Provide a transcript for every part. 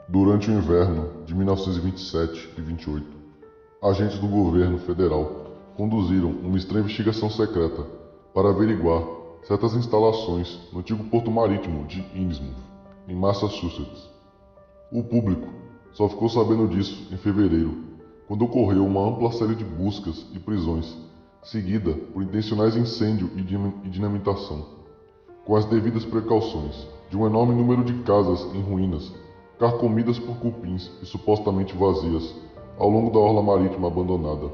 Durante o inverno de 1927 e 28, agentes do governo federal conduziram uma estranha investigação secreta para averiguar certas instalações no antigo porto marítimo de Innsmouth, em Massachusetts. O público só ficou sabendo disso em fevereiro, quando ocorreu uma ampla série de buscas e prisões, seguida por intencionais incêndio e dinamitação, com as devidas precauções, de um enorme número de casas em ruínas, carcomidas por cupins e supostamente vazias, ao longo da orla marítima abandonada.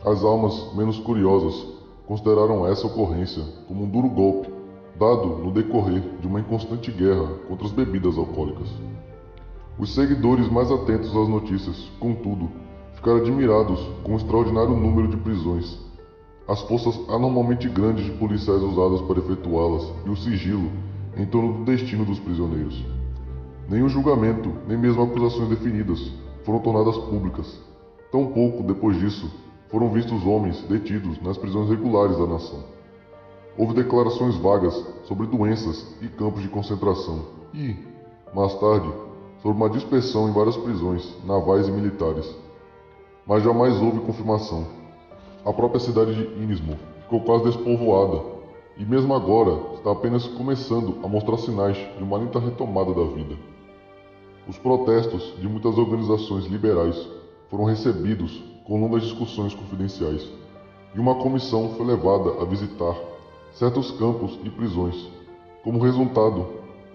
As almas menos curiosas consideraram essa ocorrência como um duro golpe dado no decorrer de uma inconstante guerra contra as bebidas alcoólicas. Os seguidores mais atentos às notícias, contudo, ficaram admirados com o extraordinário número de prisões, as forças anormalmente grandes de policiais usadas para efetuá-las e o sigilo em torno do destino dos prisioneiros. Nenhum julgamento, nem mesmo acusações definidas, foram tornadas públicas. Tampouco, depois disso, foram vistos homens detidos nas prisões regulares da nação. Houve declarações vagas sobre doenças e campos de concentração e, mais tarde, sobre uma dispersão em várias prisões navais e militares. Mas jamais houve confirmação. A própria cidade de Innsmouth ficou quase despovoada e mesmo agora está apenas começando a mostrar sinais de uma lenta retomada da vida. Os protestos de muitas organizações liberais foram recebidos com longas discussões confidenciais, e uma comissão foi levada a visitar certos campos e prisões. Como resultado,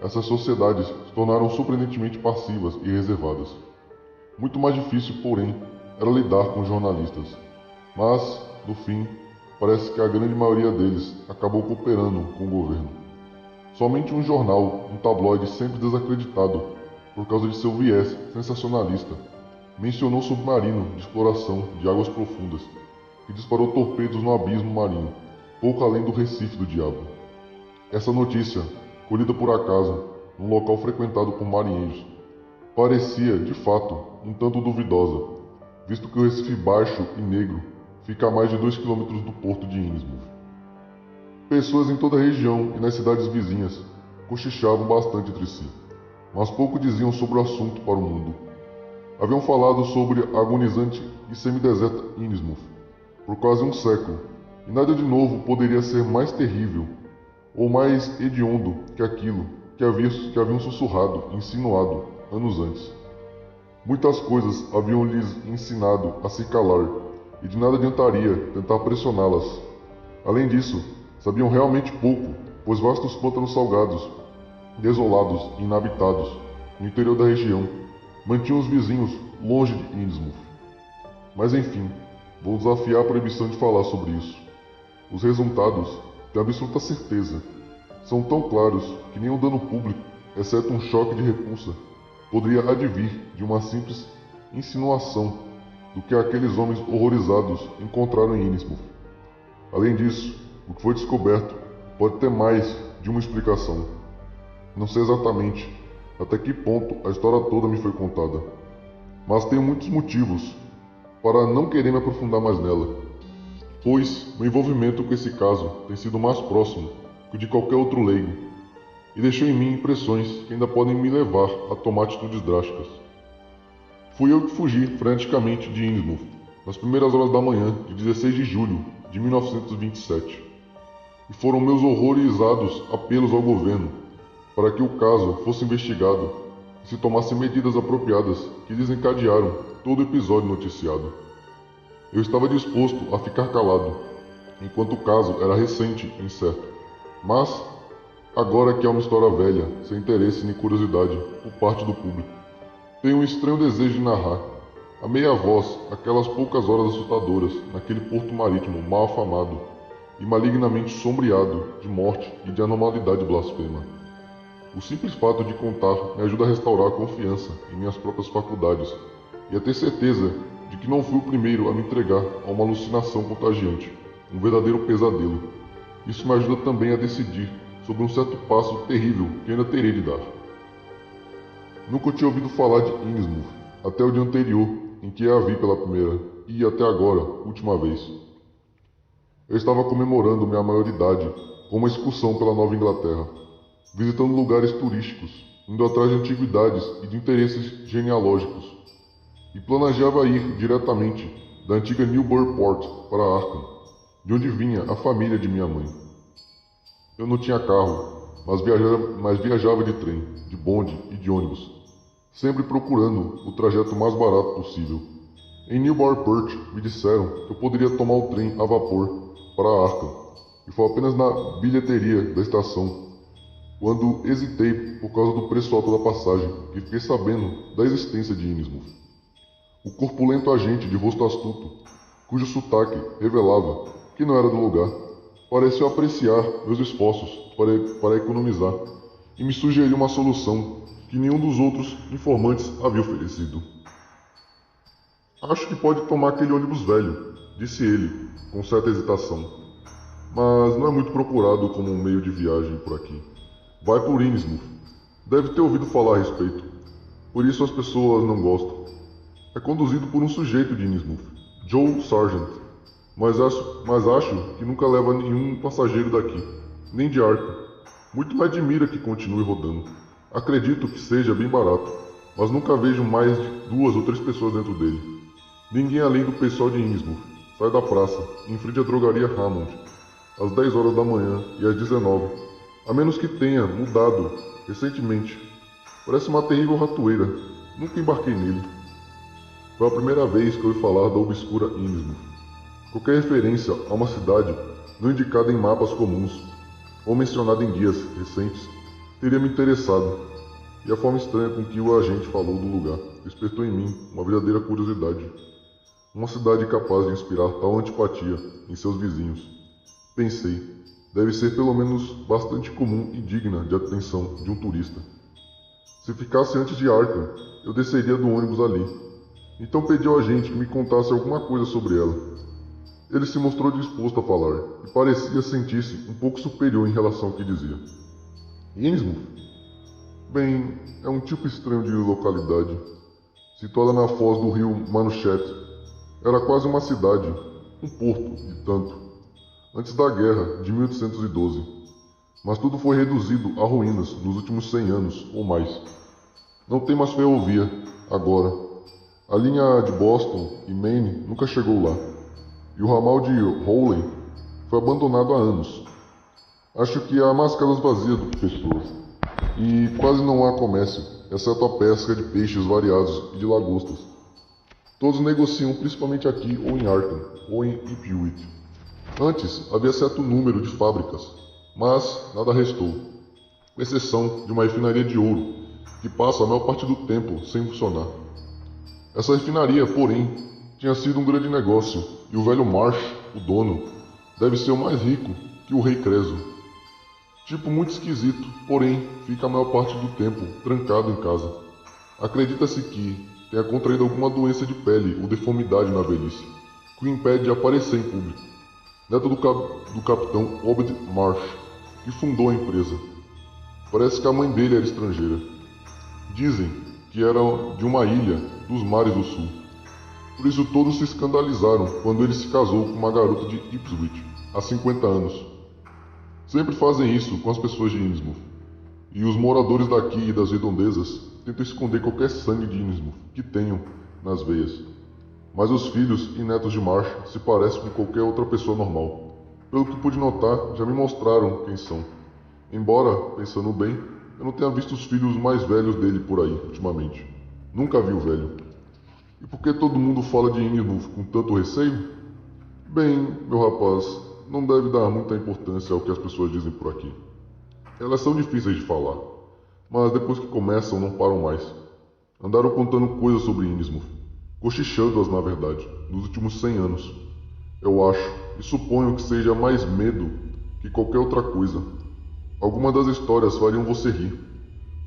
essas sociedades se tornaram surpreendentemente passivas e reservadas. Muito mais difícil, porém, era lidar com jornalistas, mas, no fim, parece que a grande maioria deles acabou cooperando com o governo. Somente um jornal, um tabloide sempre desacreditado por causa de seu viés sensacionalista, mencionou o submarino de exploração de águas profundas que disparou torpedos no abismo marinho, pouco além do Recife do Diabo. Essa notícia, colhida por acaso num local frequentado por marinheiros, parecia, de fato, um tanto duvidosa, visto que o Recife Baixo e Negro fica a mais de 2 quilômetros do porto de Innsmouth. Pessoas em toda a região e nas cidades vizinhas cochichavam bastante entre si, mas pouco diziam sobre o assunto para o mundo. Haviam falado sobre a agonizante e semideserta Innsmouth por quase um século, e nada de novo poderia ser mais terrível ou mais hediondo que aquilo que haviam sussurrado e insinuado anos antes. Muitas coisas haviam lhes ensinado a se calar, e de nada adiantaria tentar pressioná-las. Além disso, sabiam realmente pouco, pois vastos pântanos salgados, desolados e inabitados, no interior da região, mantinham os vizinhos longe de Innsmouth. Mas enfim, vou desafiar a proibição de falar sobre isso. Os resultados, tenho absoluta certeza, são tão claros que nenhum dano público, exceto um choque de repulsa, poderia advir de uma simples insinuação do que aqueles homens horrorizados encontraram em Innsmouth. Além disso, o que foi descoberto pode ter mais de uma explicação. Não sei exatamente até que ponto a história toda me foi contada, mas tenho muitos motivos para não querer me aprofundar mais nela, pois meu envolvimento com esse caso tem sido mais próximo que o de qualquer outro leigo, e deixou em mim impressões que ainda podem me levar a tomar atitudes drásticas. Fui eu que fugi freneticamente de Innsmouth nas primeiras horas da manhã de 16 de julho de 1927, e foram meus horrorizados apelos ao governo para que o caso fosse investigado e se tomassem medidas apropriadas que desencadearam todo o episódio noticiado. Eu estava disposto a ficar calado, enquanto o caso era recente e incerto, mas, agora que é uma história velha, sem interesse nem curiosidade por parte do público, tenho um estranho desejo de narrar, a meia voz, aquelas poucas horas assustadoras naquele porto marítimo mal afamado e malignamente sombreado de morte e de anormalidade blasfema. O simples fato de contar me ajuda a restaurar a confiança em minhas próprias faculdades e a ter certeza de que não fui o primeiro a me entregar a uma alucinação contagiante, um verdadeiro pesadelo. Isso me ajuda também a decidir sobre um certo passo terrível que ainda terei de dar. Nunca tinha ouvido falar de Innsmouth até o dia anterior em que a vi pela primeira e, até agora, última vez. Eu estava comemorando minha maioridade com uma excursão pela Nova Inglaterra, visitando lugares turísticos indo atrás de antiguidades e de interesses genealógicos, e planejava ir diretamente da antiga Newburyport para Arkham, de onde vinha a família de minha mãe. Eu não tinha carro, mas viajava de trem, de bonde e de ônibus, sempre procurando o trajeto mais barato possível. Em Newburyport me disseram que eu poderia tomar o trem a vapor para Arkham, e foi apenas na bilheteria da estação, quando hesitei por causa do preço alto da passagem, que fiquei sabendo da existência de Innsmouth. O corpulento agente de rosto astuto, cujo sotaque revelava que não era do lugar, pareceu apreciar meus esforços para economizar e me sugeriu uma solução que nenhum dos outros informantes havia oferecido. Acho que pode tomar aquele ônibus velho, disse ele, com certa hesitação, mas não é muito procurado como um meio de viagem por aqui. Vai por Innsmouth. Deve ter ouvido falar a respeito. Por isso as pessoas não gostam. É conduzido por um sujeito de Innsmouth, Joe Sargent, mas acho que nunca leva nenhum passageiro daqui, nem de Arkham. Muito me admira que continue rodando. Acredito que seja bem barato, mas nunca vejo mais de 2 ou 3 pessoas dentro dele. Ninguém além do pessoal de Innsmouth sai da praça, em frente à drogaria Hammond, às 10 horas da manhã e às 19, a menos que tenha mudado recentemente. Parece uma terrível ratoeira. Nunca embarquei nele. Foi a primeira vez que ouvi falar da obscura Innsmouth. Qualquer referência a uma cidade não indicada em mapas comuns ou mencionada em guias recentes teria me interessado, e a forma estranha com que o agente falou do lugar despertou em mim uma verdadeira curiosidade. Uma cidade capaz de inspirar tal antipatia em seus vizinhos. Pensei, deve ser pelo menos bastante comum e digna de atenção de um turista. Se ficasse antes de Arkham, eu desceria do ônibus ali. Então pedi ao agente que me contasse alguma coisa sobre ela. Ele se mostrou disposto a falar e parecia sentir-se um pouco superior em relação ao que dizia. Innsmouth? Bem, é um tipo estranho de localidade, situada na foz do rio Manchete. Era quase uma cidade, um porto e tanto, antes da guerra de 1812. Mas tudo foi reduzido a ruínas nos últimos 100 anos ou mais. Não tem mais ferrovia, agora. A linha de Boston e Maine nunca chegou lá. E o ramal de Howley foi abandonado há anos. Acho que há mais casas vazias do que pessoas. E quase não há comércio, exceto a pesca de peixes variados e de lagostas. Todos negociam principalmente aqui ou em Arkham, ou em Ipswich. Antes havia certo número de fábricas, mas nada restou, com exceção de uma refinaria de ouro, que passa a maior parte do tempo sem funcionar. Essa refinaria, porém, tinha sido um grande negócio, e o velho Marsh, o dono, deve ser o mais rico que o rei Creso. Tipo muito esquisito, porém fica a maior parte do tempo trancado em casa. Acredita-se que tenha contraído alguma doença de pele ou deformidade na velhice, que o impede de aparecer em público. Neto do capitão Obed Marsh, que fundou a empresa. Parece que a mãe dele era estrangeira. Dizem que era de uma ilha dos mares do sul. Por isso todos se escandalizaram quando ele se casou com uma garota de Ipswich, há 50 anos. Sempre fazem isso com as pessoas de Innsmouth. E os moradores daqui e das redondezas tentam esconder qualquer sangue de Innsmouth que tenham nas veias. Mas os filhos e netos de Marsh se parecem com qualquer outra pessoa normal. Pelo que pude notar, já me mostraram quem são. Embora, pensando bem, eu não tenha visto os filhos mais velhos dele por aí, ultimamente. Nunca vi o velho. E por que todo mundo fala de Innsmouth com tanto receio? Bem, meu rapaz, não deve dar muita importância ao que as pessoas dizem por aqui. Elas são difíceis de falar, mas depois que começam não param mais. Andaram contando coisas sobre Innsmouth, cochichando-as na verdade, nos últimos 100 anos. Eu acho e suponho que seja mais medo que qualquer outra coisa. Algumas das histórias fariam você rir,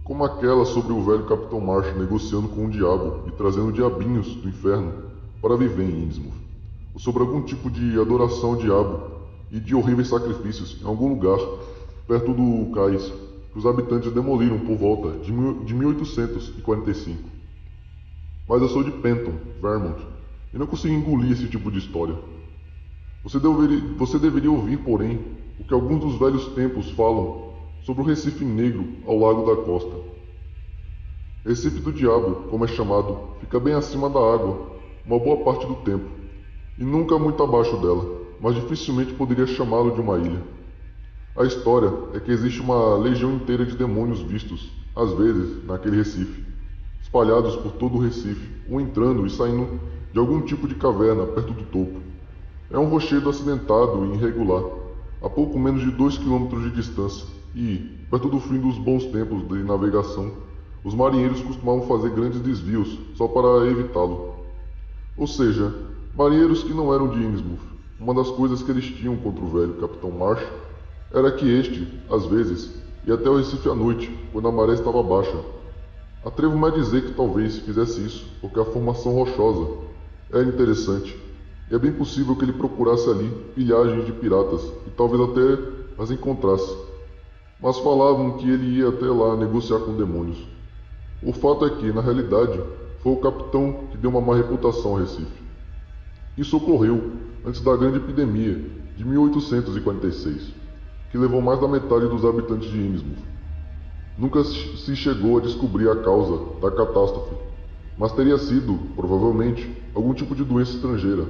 como aquela sobre o velho Capitão Marsh negociando com o diabo e trazendo diabinhos do inferno para viver em Innsmouth, ou sobre algum tipo de adoração ao diabo e de horríveis sacrifícios em algum lugar perto do cais que os habitantes demoliram por volta de 1845. Mas eu sou de Penton, Vermont, e não consigo engolir esse tipo de história. Você deveria ouvir, porém, o que alguns dos velhos tempos falam sobre o Recife Negro ao largo da costa. Recife do Diabo, como é chamado, fica bem acima da água, uma boa parte do tempo, e nunca muito abaixo dela, mas dificilmente poderia chamá-lo de uma ilha. A história é que existe uma legião inteira de demônios vistos, às vezes, naquele Recife, espalhados por todo o Recife, ou entrando e saindo de algum tipo de caverna perto do topo. É um rochedo acidentado e irregular, a pouco menos de 2 quilômetros de distância, e, perto do fim dos bons tempos de navegação, os marinheiros costumavam fazer grandes desvios só para evitá-lo. Ou seja, marinheiros que não eram de Innsmouth. Uma das coisas que eles tinham contra o velho Capitão Marsh era que este, às vezes, ia até o Recife à noite, quando a maré estava baixa. Atrevo-me a dizer que talvez fizesse isso porque a formação rochosa era interessante, e é bem possível que ele procurasse ali pilhagens de piratas e talvez até as encontrasse. Mas falavam que ele ia até lá negociar com demônios. O fato é que, na realidade, foi o capitão que deu uma má reputação ao Recife. Isso ocorreu antes da grande epidemia de 1846, que levou mais da metade dos habitantes de Innsmouth. Nunca se chegou a descobrir a causa da catástrofe, mas teria sido, provavelmente, algum tipo de doença estrangeira,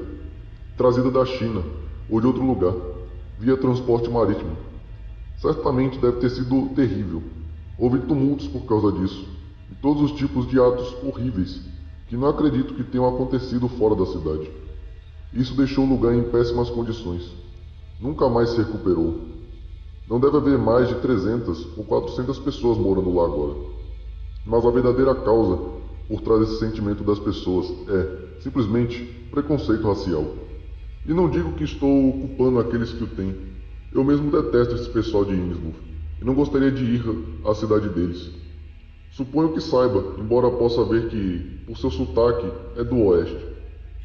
trazida da China ou de outro lugar, via transporte marítimo. Certamente deve ter sido terrível. Houve tumultos por causa disso, e todos os tipos de atos horríveis que não acredito que tenham acontecido fora da cidade. Isso deixou o lugar em péssimas condições. Nunca mais se recuperou. Não deve haver mais de 300 ou 400 pessoas morando lá agora. Mas a verdadeira causa por trás desse sentimento das pessoas é, simplesmente, preconceito racial. E não digo que estou culpando aqueles que o têm. Eu mesmo detesto esse pessoal de Innsmouth e não gostaria de ir à cidade deles. Suponho que saiba, embora possa ver que, por seu sotaque, é do oeste,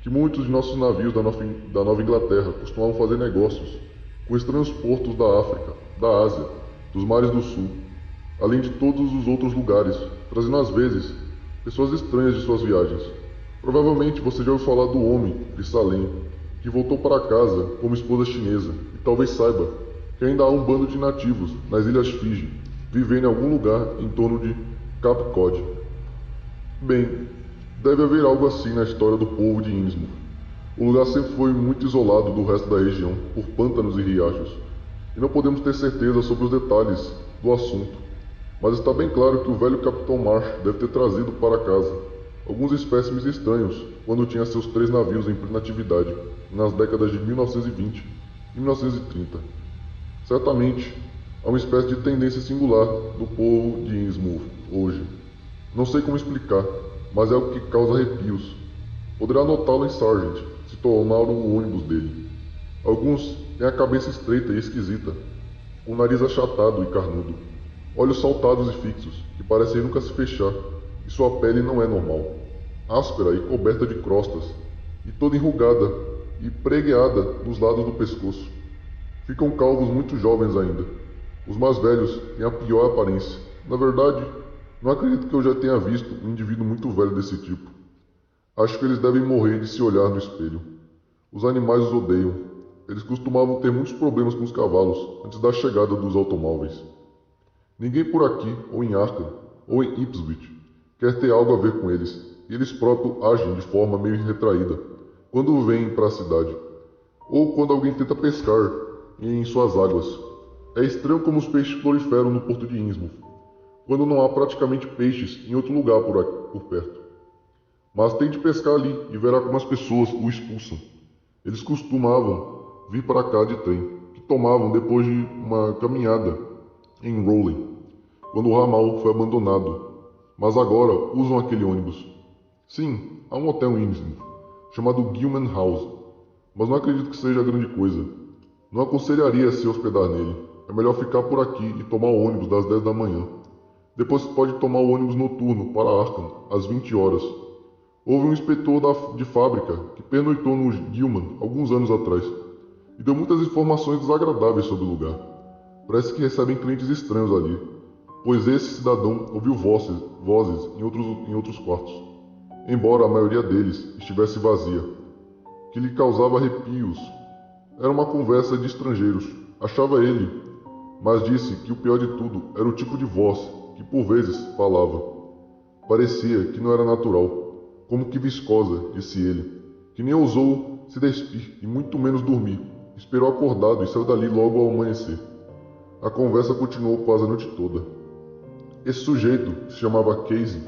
que muitos de nossos navios da Nova Inglaterra costumavam fazer negócios com estranhos portos da África, da Ásia, dos mares do sul, além de todos os outros lugares, trazendo às vezes pessoas estranhas de suas viagens. Provavelmente você já ouviu falar do homem de Salem, que voltou para casa como esposa chinesa, e talvez saiba que ainda há um bando de nativos nas Ilhas Fiji, vivendo em algum lugar em torno de Cape Cod. Bem, deve haver algo assim na história do povo de Innsmouth. O lugar sempre foi muito isolado do resto da região, por pântanos e riachos, e não podemos ter certeza sobre os detalhes do assunto, mas está bem claro que o velho Capitão Marsh deve ter trazido para casa alguns espécimes estranhos quando tinha seus 3 navios em plena atividade, nas décadas de 1920 e 1930. Certamente, há uma espécie de tendência singular do povo de Innsmouth hoje. Não sei como explicar, mas é algo que causa arrepios. Poderá notá-lo em Sargent, se tomar o ônibus dele. Alguns têm a cabeça estreita e esquisita, o nariz achatado e carnudo, olhos saltados e fixos, que parecem nunca se fechar, e sua pele não é normal, áspera e coberta de crostas, e toda enrugada e pregueada nos lados do pescoço. Ficam calvos muito jovens ainda. Os mais velhos têm a pior aparência. Na verdade, não acredito que eu já tenha visto um indivíduo muito velho desse tipo. Acho que eles devem morrer de se olhar no espelho. Os animais os odeiam. Eles costumavam ter muitos problemas com os cavalos antes da chegada dos automóveis. Ninguém por aqui, ou em Arkham, ou em Ipswich, quer ter algo a ver com eles, e eles próprios agem de forma meio retraída quando vêm para a cidade, ou quando alguém tenta pescar em suas águas. É estranho como os peixes proliferam no porto de Innsmouth, quando não há praticamente peixes em outro lugar por perto. Mas tente pescar ali e verá como as pessoas o expulsam. Eles costumavam vir para cá de trem, que tomavam depois de uma caminhada em Rowley, quando o ramal foi abandonado, mas agora usam aquele ônibus. Sim, há um hotel em Innsmouth, chamado Gilman House, mas não acredito que seja grande coisa. Não aconselharia se hospedar nele. É melhor ficar por aqui e tomar o ônibus das 10 da manhã. Depois pode tomar o ônibus noturno para Arkham, às 20 horas. Houve um inspetor de fábrica que pernoitou no Gilman alguns anos atrás e deu muitas informações desagradáveis sobre o lugar. Parece que recebem clientes estranhos ali, pois esse cidadão ouviu vozes em outros quartos, embora a maioria deles estivesse vazia, que lhe causava arrepios. Era uma conversa de estrangeiros, achava ele, mas disse que o pior de tudo era o tipo de voz que por vezes falava. Parecia que não era natural, como que viscosa, disse ele, que nem ousou se despir e muito menos dormir. Esperou acordado e saiu dali logo ao amanhecer. A conversa continuou quase a noite toda. Esse sujeito, que se chamava Casey,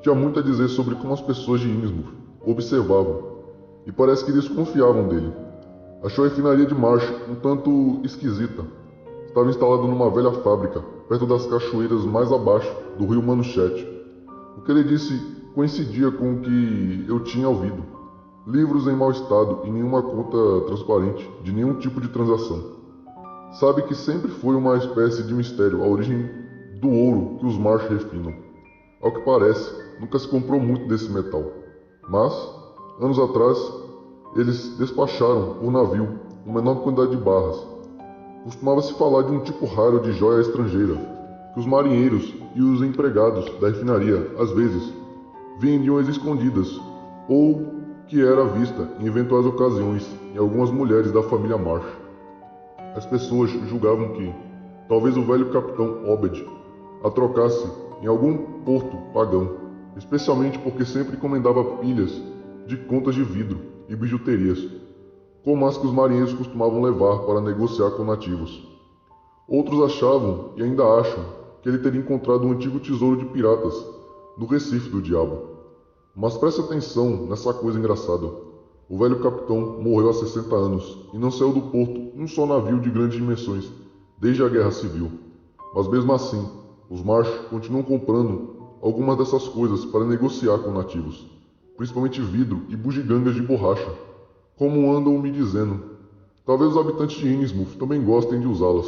tinha muito a dizer sobre como as pessoas de Innsmouth o observavam, e parece que desconfiavam dele. Achou a refinaria de Marsh um tanto esquisita. Estava instalada numa velha fábrica, perto das cachoeiras mais abaixo do rio Manchete. O que ele disse coincidia com o que eu tinha ouvido. Livros em mau estado e nenhuma conta transparente de nenhum tipo de transação. Sabe que sempre foi uma espécie de mistério a origem do ouro que os Marsh refinam. Ao que parece, nunca se comprou muito desse metal. Mas, anos atrás, eles despacharam por navio uma enorme quantidade de barras. Costumava-se falar de um tipo raro de joia estrangeira, que os marinheiros e os empregados da refinaria, às vezes, vendiam às escondidas, ou que era vista em eventuais ocasiões em algumas mulheres da família Marsh. As pessoas julgavam que, talvez o velho capitão Obed a trocasse em algum porto pagão, especialmente porque sempre encomendava pilhas de contas de vidro e bijuterias, como as que os marinheiros costumavam levar para negociar com nativos. Outros achavam, e ainda acham, que ele teria encontrado um antigo tesouro de piratas no Recife do Diabo. Mas preste atenção nessa coisa engraçada. O velho capitão morreu há 60 anos e não saiu do porto um só navio de grandes dimensões desde a Guerra Civil. Mas mesmo assim, os Marsh continuam comprando algumas dessas coisas para negociar com nativos, principalmente vidro e bugigangas de borracha. Como andam me dizendo, talvez os habitantes de Innsmouth também gostem de usá-las.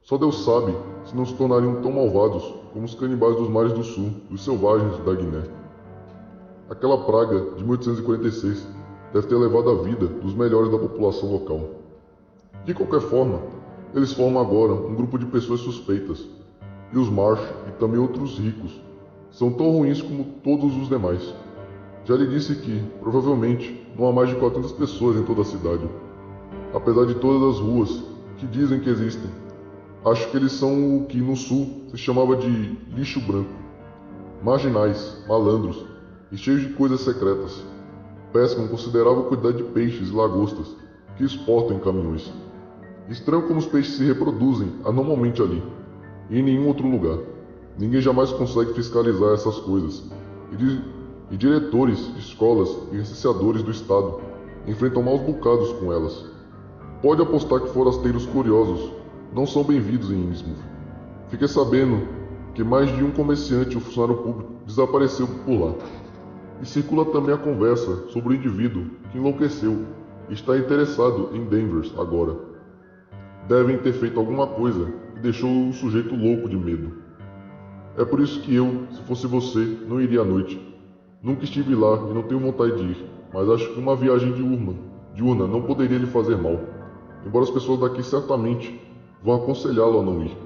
Só Deus sabe se não se tornariam tão malvados como os canibais dos mares do sul, dos selvagens da Guiné. Aquela praga de 1846 deve ter levado a vida dos melhores da população local. De qualquer forma, eles formam agora um grupo de pessoas suspeitas, e os Marsh e também outros ricos são tão ruins como todos os demais. Já lhe disse que, provavelmente, não há mais de 400 pessoas em toda a cidade. Apesar de todas as ruas que dizem que existem, acho que eles são o que no sul se chamava de lixo branco. Marginais, malandros e cheios de coisas secretas. Pescam considerável quantidade de peixes e lagostas que exportam em caminhões. Estranho como os peixes se reproduzem anormalmente ali, e em nenhum outro lugar. Ninguém jamais consegue fiscalizar essas coisas, e diretores de escolas e licenciadores do estado enfrentam maus bocados com elas. Pode apostar que forasteiros curiosos não são bem-vindos em Innsmouth. Fiquei sabendo que mais de um comerciante ou funcionário público desapareceu por lá. E circula também a conversa sobre o indivíduo que enlouqueceu e está interessado em Danvers agora. Devem ter feito alguma coisa que deixou o sujeito louco de medo. É por isso que eu, se fosse você, não iria à noite. Nunca estive lá e não tenho vontade de ir, mas acho que uma viagem diurna não poderia lhe fazer mal. Embora as pessoas daqui certamente vão aconselhá-lo a não ir.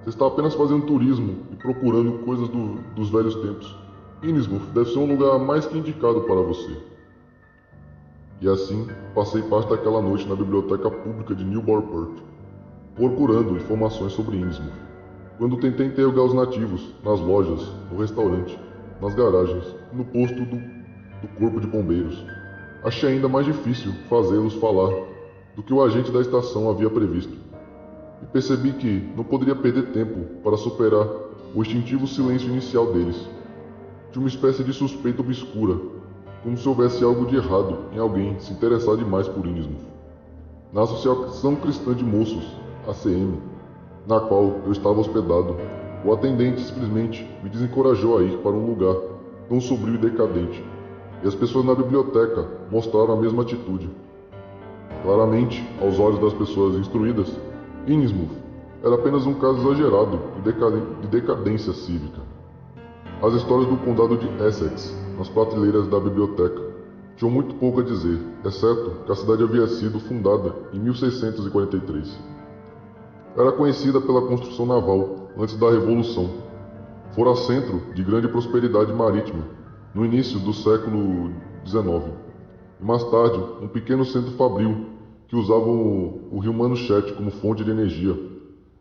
Você está apenas fazendo turismo e procurando coisas dos velhos tempos. Innsmouth deve ser um lugar mais que indicado para você. E assim, passei parte daquela noite na biblioteca pública de Newburyport, procurando informações sobre Innsmouth. Quando tentei interrogar os nativos, nas lojas, no restaurante, nas garagens e no posto do corpo de bombeiros, achei ainda mais difícil fazê-los falar do que o agente da estação havia previsto. E percebi que não poderia perder tempo para superar o instintivo silêncio inicial deles. Tinha uma espécie de suspeita obscura, como se houvesse algo de errado em alguém se interessar demais por Innsmouth. Na Associação Cristã de Moços, ACM, na qual eu estava hospedado, o atendente simplesmente me desencorajou a ir para um lugar tão sombrio e decadente, e as pessoas na biblioteca mostraram a mesma atitude. Claramente, aos olhos das pessoas instruídas, Innsmouth era apenas um caso exagerado de decadência cívica. As histórias do condado de Essex, nas prateleiras da biblioteca, tinham muito pouco a dizer, exceto que a cidade havia sido fundada em 1643. Era conhecida pela construção naval antes da Revolução. Fora centro de grande prosperidade marítima no início do século XIX, e mais tarde um pequeno centro fabril que usava o rio Manchete como fonte de energia.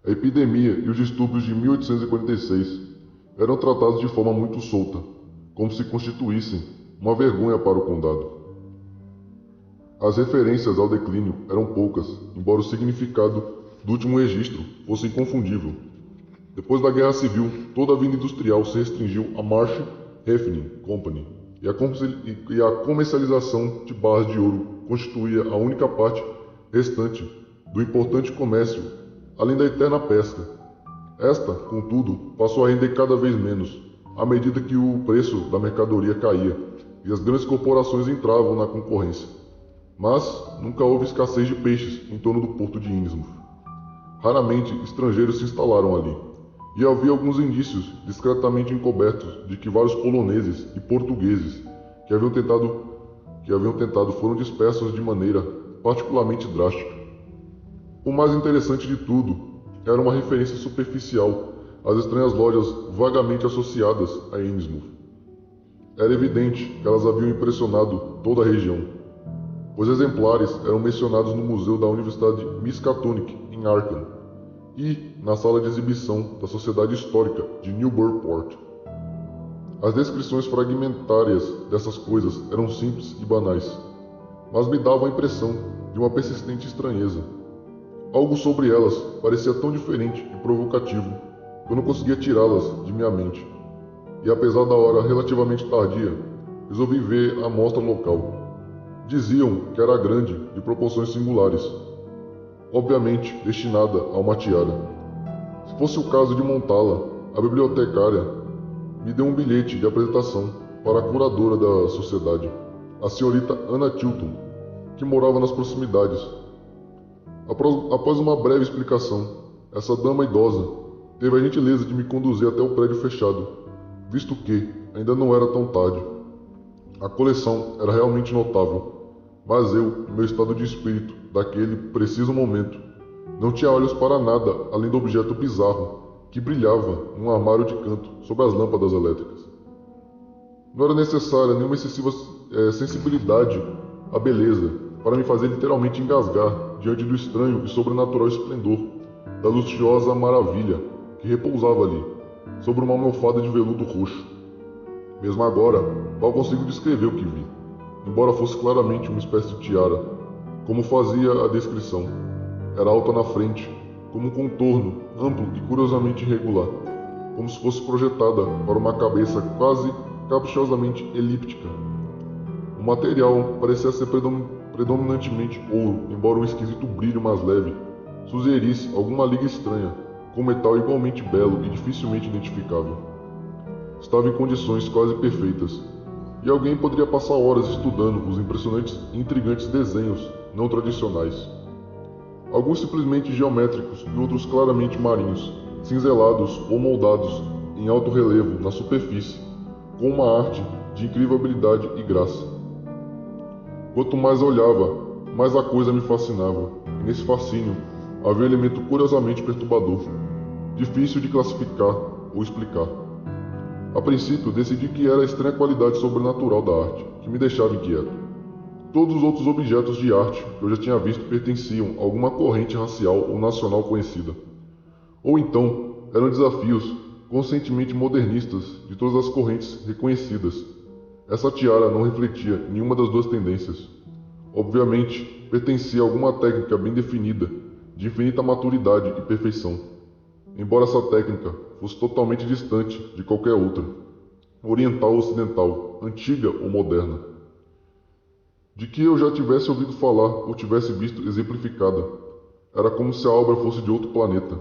A epidemia e os distúrbios de 1846 eram tratados de forma muito solta, como se constituíssem uma vergonha para o condado. As referências ao declínio eram poucas, embora o significado do último registro fosse inconfundível. Depois da Guerra Civil, toda a vida industrial se restringiu a Marsh Refining Company, e a comercialização de barras de ouro constituía a única parte restante do importante comércio, além da eterna pesca. Esta, contudo, passou a render cada vez menos, à medida que o preço da mercadoria caía e as grandes corporações entravam na concorrência. Mas nunca houve escassez de peixes em torno do porto de Innsmouth. Raramente estrangeiros se instalaram ali, e havia alguns indícios discretamente encobertos de que vários poloneses e portugueses que haviam tentado foram dispersos de maneira particularmente drástica. O mais interessante de tudo era uma referência superficial às estranhas lojas vagamente associadas a Innsmouth. Era evidente que elas haviam impressionado toda a região, pois exemplares eram mencionados no museu da Universidade Miskatonic em Arkham e na sala de exibição da Sociedade Histórica de Newburyport. As descrições fragmentárias dessas coisas eram simples e banais, mas me davam a impressão de uma persistente estranheza. Algo sobre elas parecia tão diferente e provocativo que eu não conseguia tirá-las de minha mente. E apesar da hora relativamente tardia, resolvi ver a amostra local. Diziam que era grande, de proporções singulares, obviamente destinada a uma tiara. Se fosse o caso de montá-la, a bibliotecária me deu um bilhete de apresentação para a curadora da sociedade, a senhorita Anna Tilton, que morava nas proximidades. Após uma breve explicação, essa dama idosa teve a gentileza de me conduzir até o prédio fechado, visto que ainda não era tão tarde. A coleção era realmente notável, mas eu, em meu estado de espírito, daquele preciso momento, não tinha olhos para nada além do objeto bizarro que brilhava num armário de canto sob as lâmpadas elétricas. Não era necessária nenhuma excessiva sensibilidade à beleza para me fazer literalmente engasgar diante do estranho e sobrenatural esplendor da luxuosa maravilha que repousava ali, sobre uma almofada de veludo roxo. Mesmo agora, mal consigo descrever o que vi, embora fosse claramente uma espécie de tiara, como fazia a descrição. Era alta na frente, como um contorno amplo e curiosamente irregular, como se fosse projetada para uma cabeça quase caprichosamente elíptica. O material parecia ser predominantemente ouro, embora um esquisito brilho mais leve sugerisse alguma liga estranha, com metal igualmente belo e dificilmente identificável. Estava em condições quase perfeitas, e alguém poderia passar horas estudando os impressionantes e intrigantes desenhos não tradicionais. Alguns simplesmente geométricos e outros claramente marinhos, cinzelados ou moldados em alto relevo na superfície, com uma arte de incrível habilidade e graça. Quanto mais eu olhava, mais a coisa me fascinava, e nesse fascínio havia um elemento curiosamente perturbador, difícil de classificar ou explicar. A princípio, decidi que era a estranha qualidade sobrenatural da arte que me deixava inquieto. Todos os outros objetos de arte que eu já tinha visto pertenciam a alguma corrente racial ou nacional conhecida. Ou então, eram desafios conscientemente modernistas de todas as correntes reconhecidas. Essa tiara não refletia nenhuma das duas tendências. Obviamente, pertencia a alguma técnica bem definida, de infinita maturidade e perfeição, embora essa técnica fosse totalmente distante de qualquer outra, oriental ou ocidental, antiga ou moderna, de que eu já tivesse ouvido falar ou tivesse visto exemplificada. Era como se a obra fosse de outro planeta.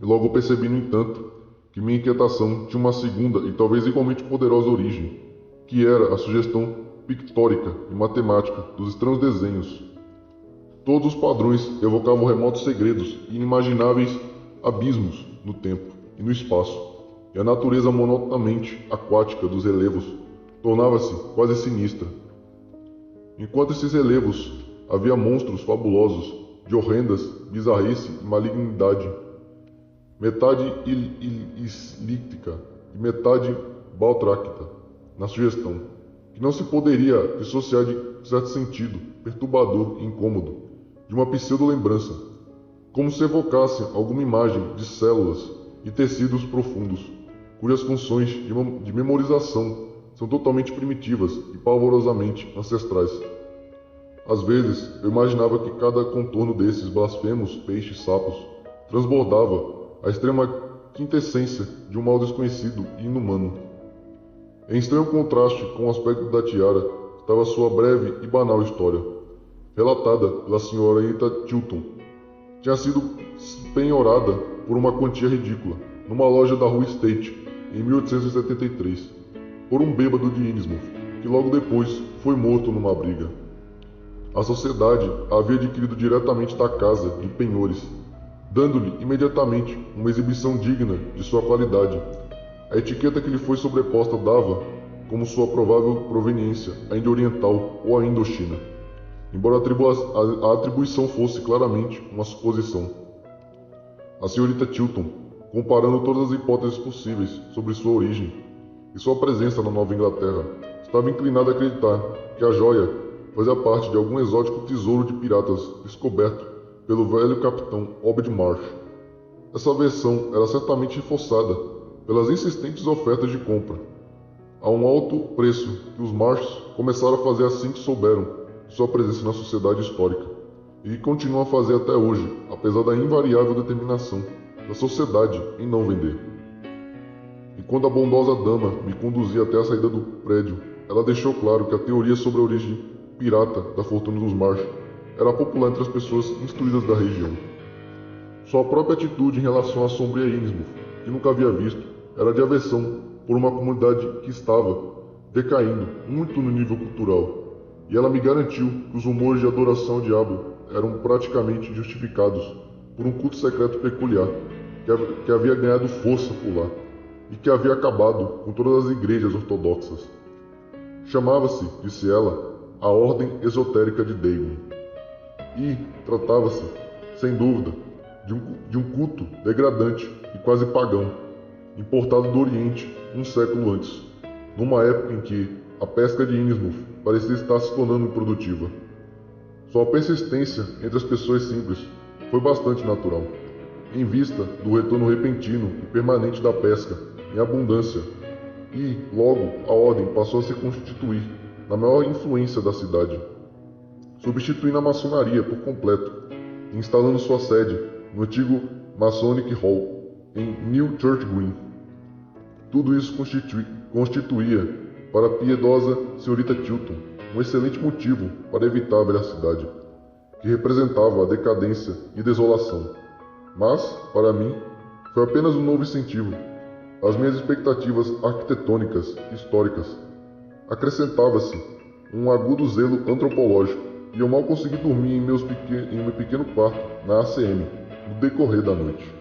E logo percebi, no entanto, que minha inquietação tinha uma segunda e talvez igualmente poderosa origem, que era a sugestão pictórica e matemática dos estranhos desenhos. Todos os padrões evocavam remotos segredos e inimagináveis abismos no tempo e no espaço, e a natureza monotonamente aquática dos relevos tornava-se quase sinistra. Enquanto esses relevos havia monstros fabulosos, de horrendas bizarrice e malignidade, metade ilíctica e metade baltráquita, na sugestão, que não se poderia dissociar de certo sentido perturbador e incômodo, de uma pseudo-lembrança, como se evocasse alguma imagem de células e tecidos profundos, cujas funções de memorização são totalmente primitivas e pavorosamente ancestrais. Às vezes, eu imaginava que cada contorno desses blasfemos peixes-sapos transbordava a extrema quintessência de um mal desconhecido e inumano. Em estranho contraste com o aspecto da tiara estava sua breve e banal história, relatada pela senhora Anita Tilton. Tinha sido penhorada por uma quantia ridícula numa loja da rua State em 1873 por um bêbado de Innsmouth, que logo depois foi morto numa briga. A sociedade a havia adquirido diretamente da casa de penhores, dando-lhe imediatamente uma exibição digna de sua qualidade. A etiqueta que lhe foi sobreposta dava, como sua provável proveniência, a Índia Oriental ou a Indochina, embora a atribuição fosse claramente uma suposição. A senhorita Tilton, comparando todas as hipóteses possíveis sobre sua origem e sua presença na Nova Inglaterra, estava inclinada a acreditar que a joia fazia parte de algum exótico tesouro de piratas descoberto pelo velho capitão Obed Marsh. Essa versão era certamente reforçada pelas insistentes ofertas de compra, a um alto preço que os Marshs começaram a fazer assim que souberam de sua presença na sociedade histórica, e que continuam a fazer até hoje, apesar da invariável determinação da sociedade em não vender. E quando a bondosa dama me conduzia até a saída do prédio, ela deixou claro que a teoria sobre a origem pirata da fortuna dos Marsh era popular entre as pessoas instruídas da região. Sua própria atitude em relação à sombria Innsmouth, que nunca havia visto, era de aversão por uma comunidade que estava decaindo muito no nível cultural, e ela me garantiu que os rumores de adoração ao diabo eram praticamente justificados por um culto secreto peculiar que havia ganhado força por lá e que havia acabado com todas as igrejas ortodoxas. Chamava-se, disse ela, a Ordem Esotérica de Dagon. E tratava-se, sem dúvida, de um culto degradante e quase pagão, importado do Oriente um século antes, numa época em que a pesca de Innsmouth parecia estar se tornando improdutiva. Sua persistência entre as pessoas simples foi bastante natural, em vista do retorno repentino e permanente da pesca em abundância, e, logo, a Ordem passou a se constituir na maior influência da cidade, substituindo a maçonaria por completo e instalando sua sede no antigo Masonic Hall, em New Church Green. Tudo isso constituía, para a piedosa senhorita Tilton, um excelente motivo para evitar a velha cidade, que representava a decadência e desolação. Mas, para mim, foi apenas um novo incentivo. Às minhas expectativas arquitetônicas e históricas acrescentava-se um agudo zelo antropológico, e eu mal consegui dormir em meu pequeno quarto na ACM no decorrer da noite.